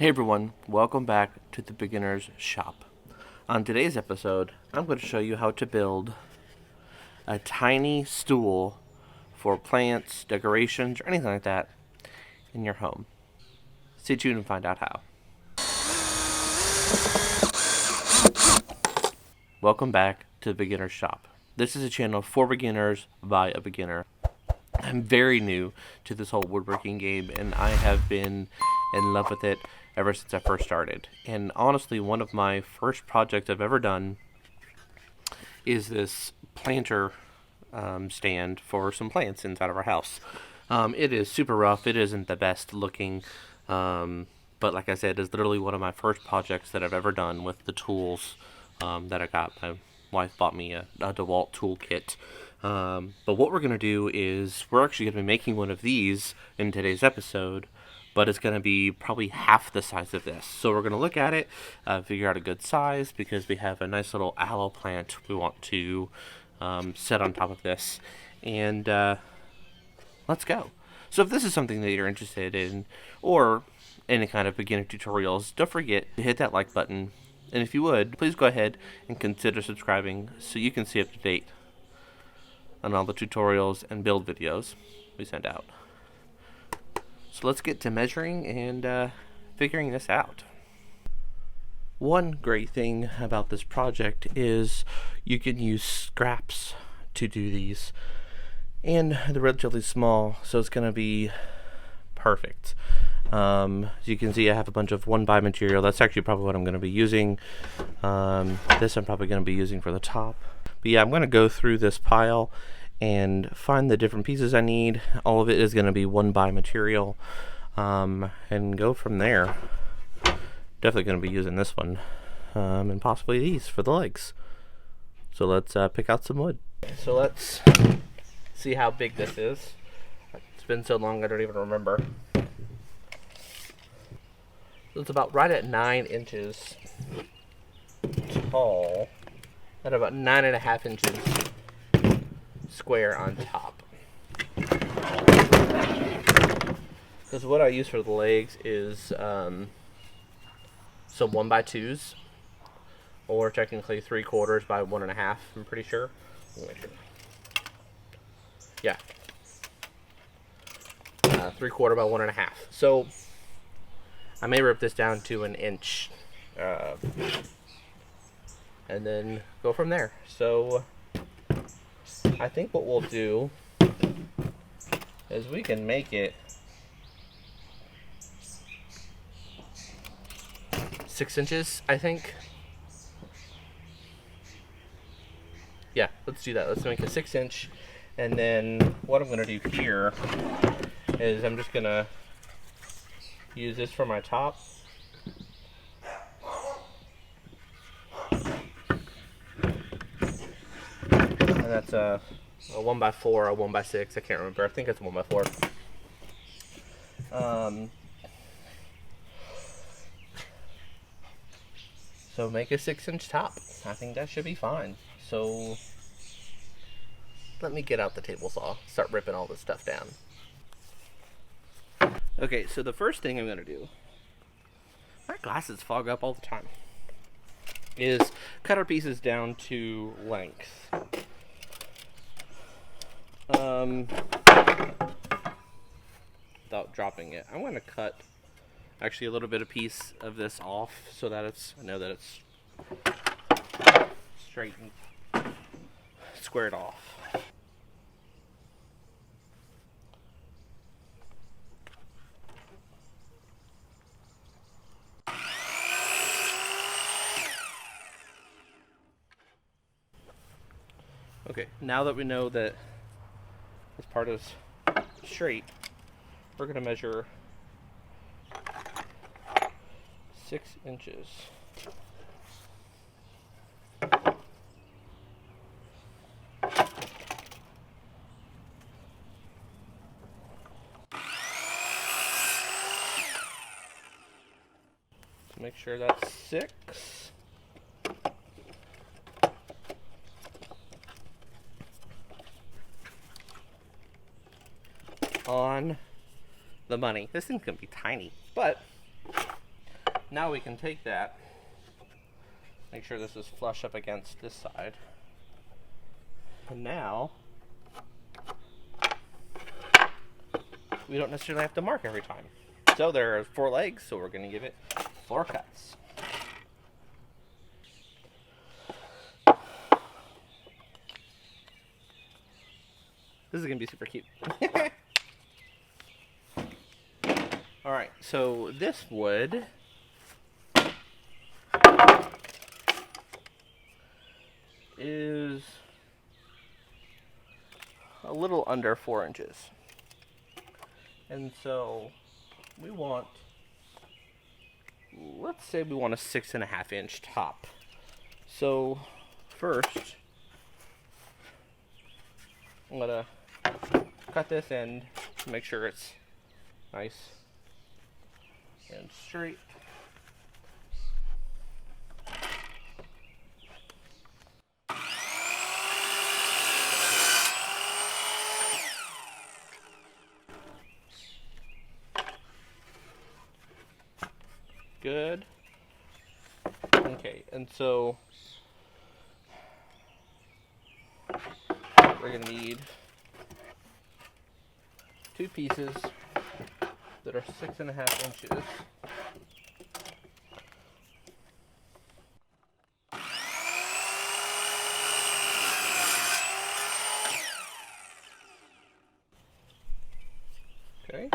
Hey everyone, welcome back to the Beginner's Shop. On today's episode, I'm going to show you how to build a tiny stool for plants, decorations, or anything like that in your home. Stay tuned and find out how. Welcome back to the Beginner's Shop. This is a channel for beginners by a beginner. I'm very new to this whole woodworking game, and I have been in love with it ever since I first started. And honestly, one of my first projects I've ever done is this planter stand for some plants inside of our house. It is super rough. It isn't the best looking, but like I said, it's literally one of my first projects that I've ever done with the tools that I got. My wife bought me a DeWalt toolkit. But what we're going to do is we're actually going to be making one of these in today's episode, but it's going to be probably half the size of this. So we're going to look at it, figure out a good size, because we have a nice little aloe plant we want to set on top of this. And let's go. So if this is something that you're interested in, or any kind of beginner tutorials, don't forget to hit that like button. And if you would, please go ahead and consider subscribing so you can stay up to date on all the tutorials and build videos we send out. So let's get to measuring and figuring this out. One great thing about this project is you can use scraps to do these, and they're relatively small, so it's going to be perfect. As you can see, I have a bunch of 1x material. That's actually probably what I'm going to be using. This I'm probably going to be using for the top. But yeah, I'm going to go through this pile and find the different pieces I need. All of it is going to be 1x material, and go from there. Definitely going to be using this one, and possibly these for the legs. So let's pick out some wood. So let's see how big this is. It's been so long I don't even remember. It's about right at 9 inches tall and about 9.5 inches square on top. Because what I use for the legs is some 1x2s, or technically 3/4 by 1.5. I'm pretty sure. Let me make sure. Yeah, 3/4 by 1.5. So I may rip this down to 1 inch, and then go from there. So I think what we'll do is we can make it 6 inches, I think. Yeah, let's do that. Let's make a 6-inch, and then what I'm going to do here is I'm just going to use this for my top. And that's a 1x4 or a 1x6. I can't remember. I think it's a 1x4. So make a 6-inch top. I think that should be fine. So let me get out the table saw. Start ripping all this stuff down. Okay, so the first thing I'm going to do, my glasses fog up all the time, is cut our pieces down to length. Without dropping it, I'm going to cut actually a little bit of piece of this off so that I know that it's straight and squared off. Okay, now that we know that this part is straight, we're going to measure 6 inches. So make sure that's 6. On the money. This thing's gonna be tiny, but Now we can take that, make sure this is flush up against this side, and now we don't necessarily have to mark every time. So there are 4 legs, so we're going to give it 4 cuts. This is going to be super cute. Alright, so this wood is a little under 4 inches. And so we want, let's say we want a 6.5 inch top. So first, I'm gonna cut this end to make sure it's nice and straight. Good. Okay, and so we're gonna need 2 pieces that are 6.5 inches. Okay,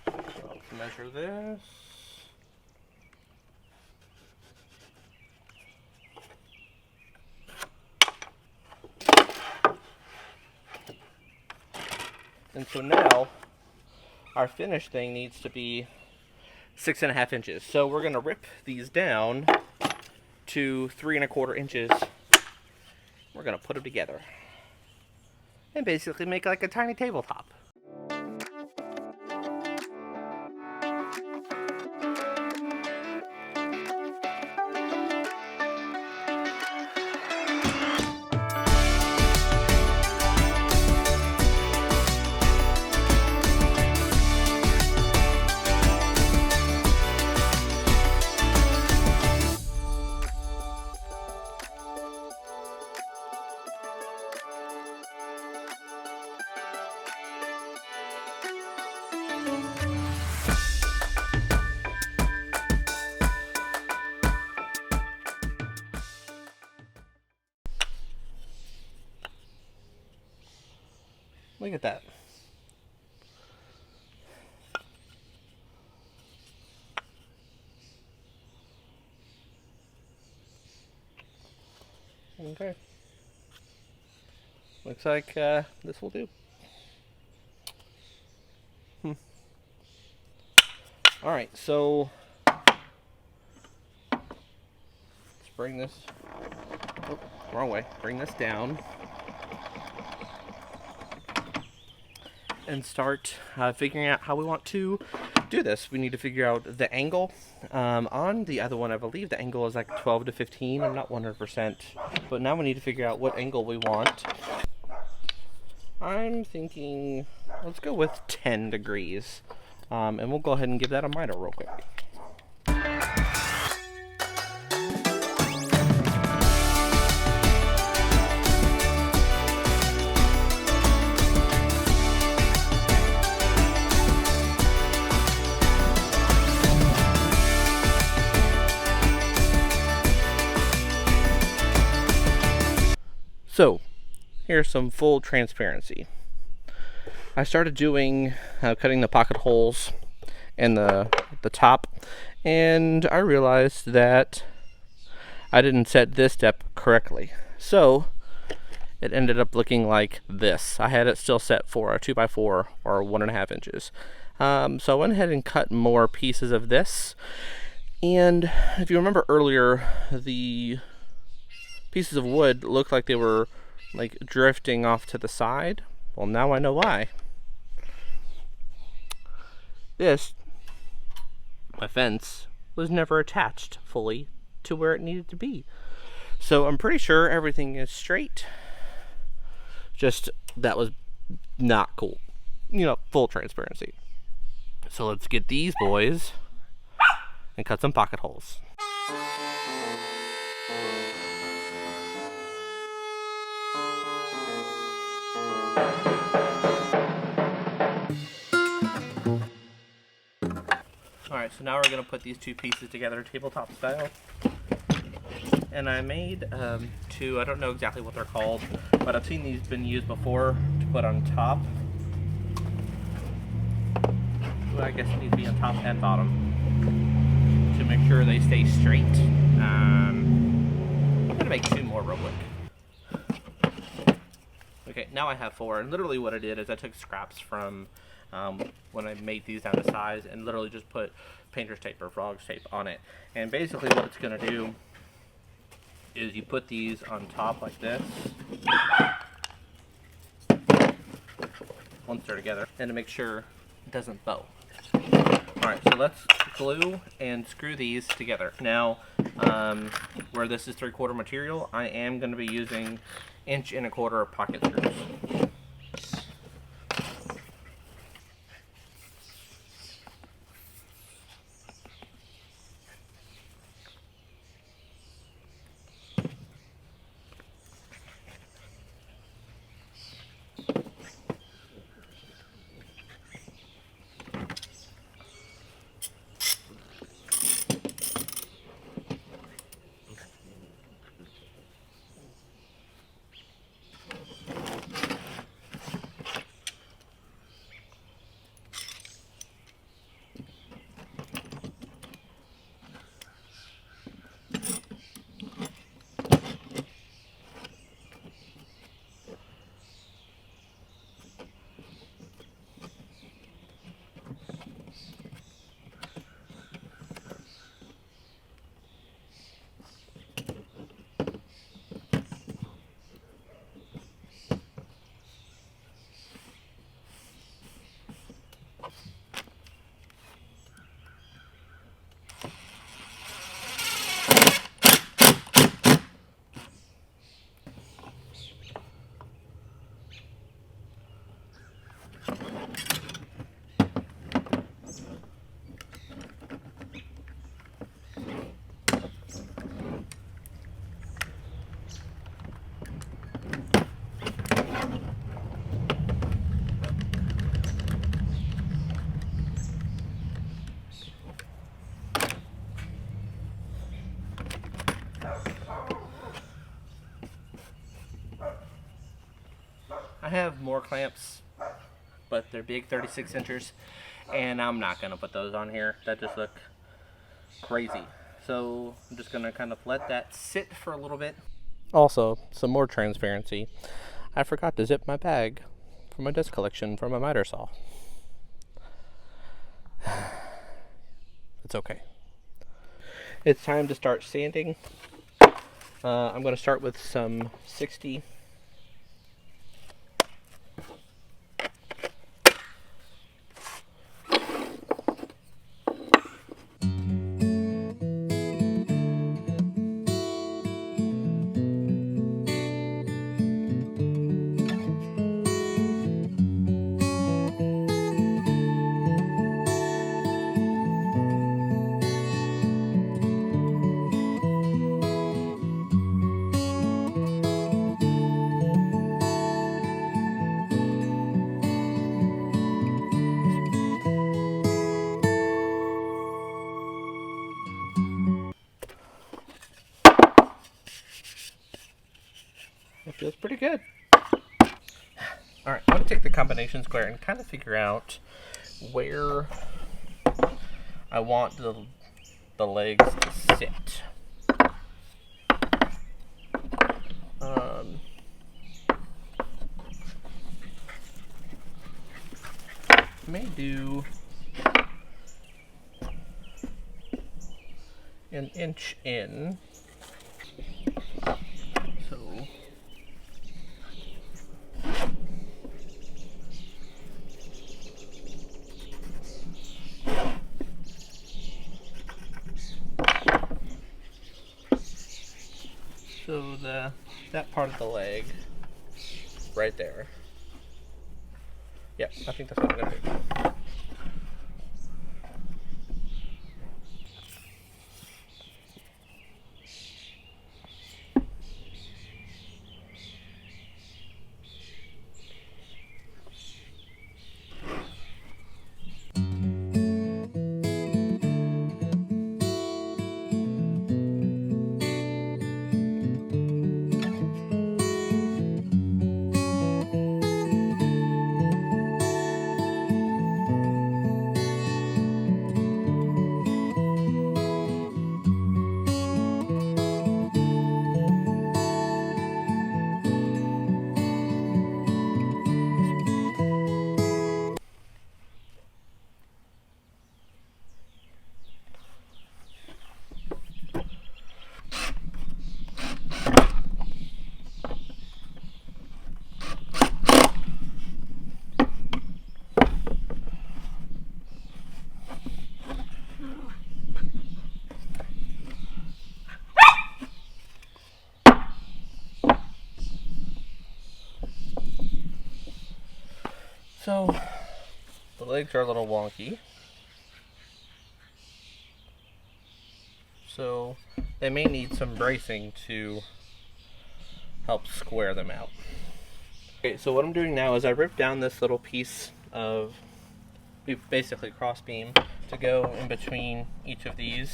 so let's measure this. And so now our finished thing needs to be 6.5 inches. So we're going to rip these down to 3.25 inches. We're going to put them together and basically make like a tiny tabletop. Look at that. Okay. Looks like this will do. Alright, so let's bring this, oh, wrong way, bring this down and start figuring out how we want to do this. We need to figure out the angle. On the other one, I believe the angle is like 12 to 15. I'm not 100%, but now we need to figure out what angle we want. I'm thinking, let's go with 10 degrees. And we'll go ahead and give that a miter real quick. So, here's some full transparency. I started doing cutting the pocket holes in the top, and I realized that I didn't set this depth correctly. So it ended up looking like this. I had it still set for a 2x4 or 1.5 inches. So I went ahead and cut more pieces of this. And if you remember earlier, the pieces of wood looked like they were like drifting off to the side. Well, now I know why. This, my fence, was never attached fully to where it needed to be. So I'm pretty sure everything is straight. Just, that was not cool. You know, full transparency. So let's get these boys and cut some pocket holes. Alright, so now we're going to put these two pieces together tabletop style. And I made two, I don't know exactly what they're called, but I've seen these been used before to put on top. Well, I guess it needs to be on top and bottom to make sure they stay straight. I'm going to make two more real quick. Okay, now I have four, and literally what I did is I took scraps from when I made these down to size and literally just put painter's tape or frog's tape on it. And basically what it's going to do is you put these on top like this once they're together, and to make sure it doesn't bow. Alright, so let's glue and screw these together. Now, where this is 3/4 material, I am going to be using 1 1/4" pocket screws. I have more clamps, but they're big, 36 inches, and I'm not going to put those on here. That just look crazy. So I'm just going to kind of let that sit for a little bit. Also, some more transparency. I forgot to zip my bag for my disc collection for my miter saw. It's okay. It's time to start sanding. I'm going to start with some 60. It feels pretty good. Alright, I'm going to take the combination square and kind of figure out where I want the legs to sit. May do an inch in. So that part of the leg right there. Yeah, I think that's what I'm gonna do. So the legs are a little wonky, so they may need some bracing to help square them out. Okay, so what I'm doing now is I ripped down this little piece of basically crossbeam to go in between each of these.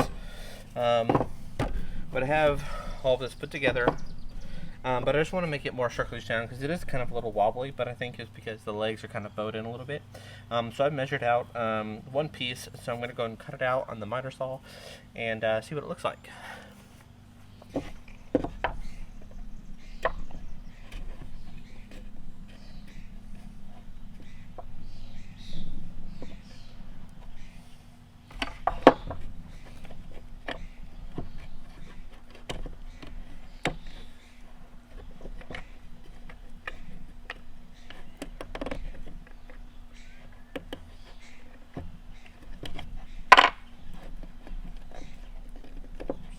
But I have all of this put together, but I just want to make it more structurally sound because it is kind of a little wobbly, but I think it's because the legs are kind of bowed in a little bit. So I've measured out one piece, so I'm going to go and cut it out on the miter saw and see what it looks like.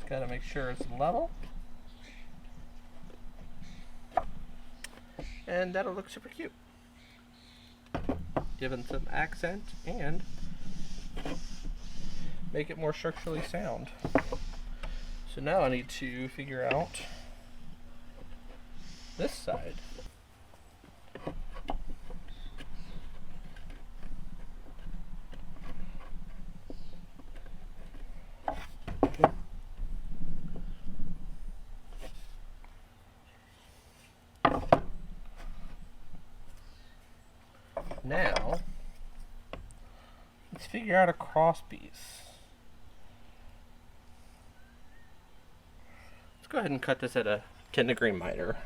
Got to make sure it's level, and that'll look super cute, given some accent and make it more structurally sound. So now I need to figure out this side. Now, let's figure out a cross piece. Let's go ahead and cut this at a 10-degree miter.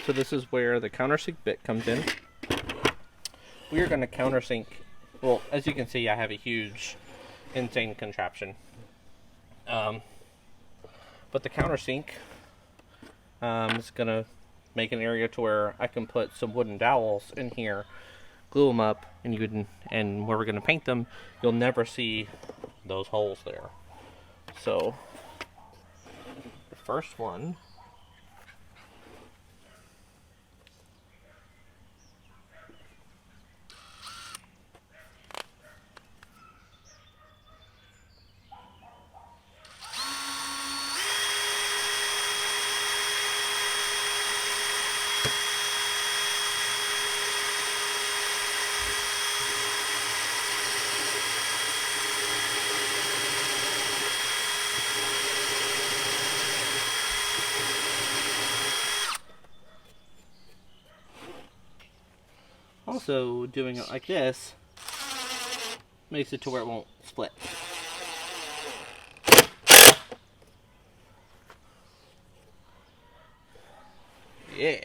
So this is where the countersink bit comes in. We are going to countersink, well, as you can see, I have a huge, insane contraption. But the countersink is going to make an area to where I can put some wooden dowels in here, glue them up, and where we're going to paint them, you'll never see those holes there. So the first one also, doing it like this makes it to where it won't split. Yeah.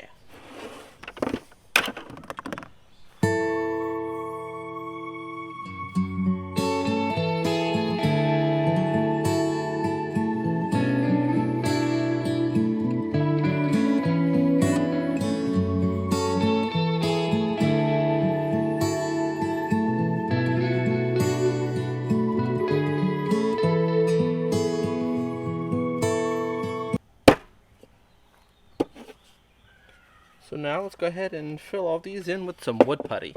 So now let's go ahead and fill all these in with some wood putty.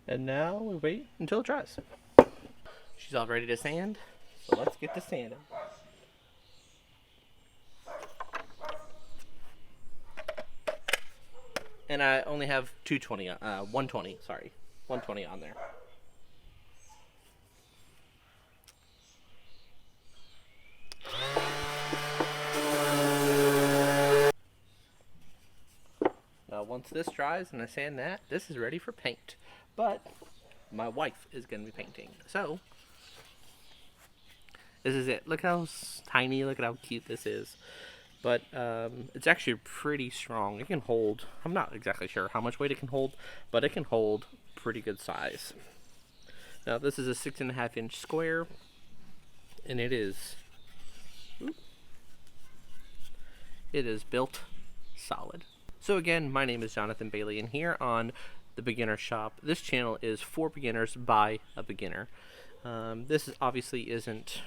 And now we wait until it dries. She's all ready to sand, so let's get to sanding. And I only have 120, sorry, 120 on there. Now once this dries and I sand that, this is ready for paint. But my wife is going to be painting. So this is it. Look how tiny, look at how cute this is. But it's actually pretty strong. It can hold, I'm not exactly sure how much weight it can hold, but it can hold pretty good size. Now this is a 6.5-inch square, and it is it is built solid. So again, my name is Jonathan Bailey, and here on the Beginner Shop, this channel is for beginners by a beginner. This obviously isn't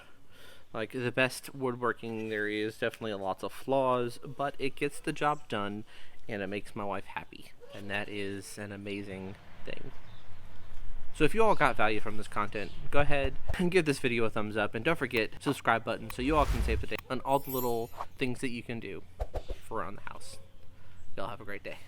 like the best woodworking. There is definitely lots of flaws, but it gets the job done, and it makes my wife happy, and that is an amazing thing. So if you all got value from this content, go ahead and give this video a thumbs up, and don't forget the subscribe button so you all can save the day on all the little things that you can do for around the house. Y'all have a great day.